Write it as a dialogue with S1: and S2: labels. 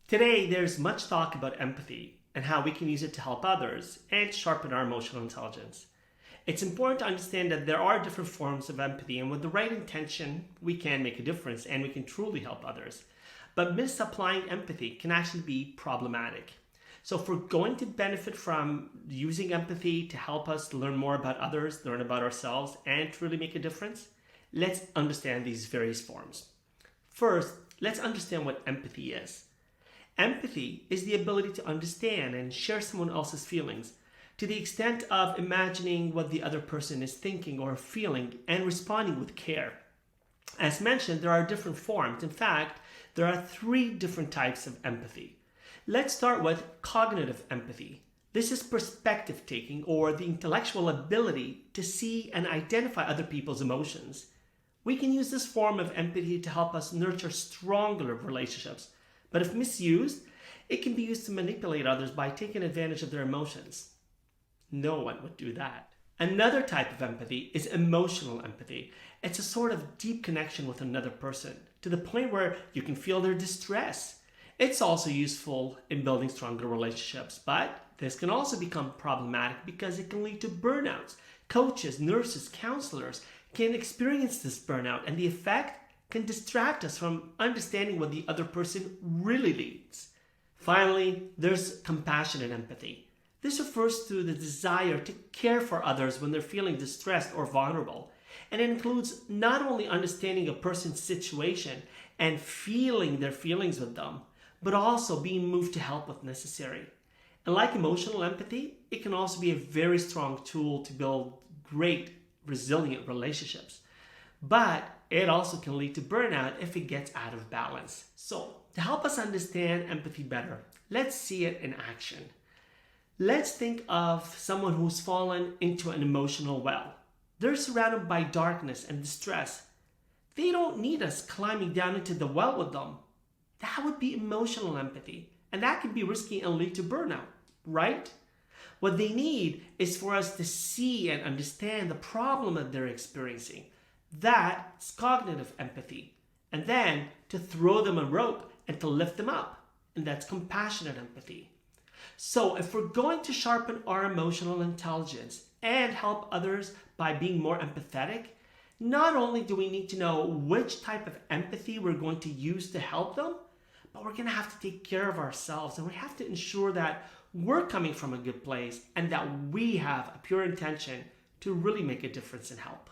S1: Today, there's much talk about empathy and how we can use it to help others and sharpen our emotional intelligence. It's important to understand that there are different forms of empathy, and with the right intention, we can make a difference and we can truly help others. But misapplying empathy can actually be problematic. So, if we're going to benefit from using empathy to help us learn more about others, learn about ourselves, and to really make a difference, let's understand these various forms. First, let's understand what empathy is. Empathy is the ability to understand and share someone else's feelings to the extent of imagining what the other person is thinking or feeling and responding with care. As mentioned, there are different forms. In fact, there are three different types of empathy. Let's start with cognitive empathy. This is perspective taking, or the intellectual ability to see and identify other people's emotions. We can use this form of empathy to help us nurture stronger relationships. But if misused, it can be used to manipulate others by taking advantage of their emotions. No one would do that. Another type of empathy is emotional empathy. It's a sort of deep connection with another person to the point where you can feel their distress. It's also useful in building stronger relationships, but this can also become problematic because it can lead to burnouts. Coaches, nurses, counselors can experience this burnout, and the effect can distract us from understanding what the other person really needs. Finally, there's compassionate empathy. This refers to the desire to care for others when they're feeling distressed or vulnerable. And it includes not only understanding a person's situation and feeling their feelings with them, but also being moved to help if necessary. And like emotional empathy, it can also be a very strong tool to build great, resilient relationships. But it also can lead to burnout if it gets out of balance. So, to help us understand empathy better, let's see it in action. Let's think of someone who's fallen into an emotional well. They're surrounded by darkness and distress. They don't need us climbing down into the well with them. That would be emotional empathy, and that can be risky and lead to burnout, right? What they need is for us to see and understand the problem that they're experiencing. That's cognitive empathy. And then to throw them a rope and to lift them up. And that's compassionate empathy. So if we're going to sharpen our emotional intelligence and help others by being more empathetic, not only do we need to know which type of empathy we're going to use to help them, but we're going to have to take care of ourselves, and we have to ensure that we're coming from a good place and that we have a pure intention to really make a difference and help.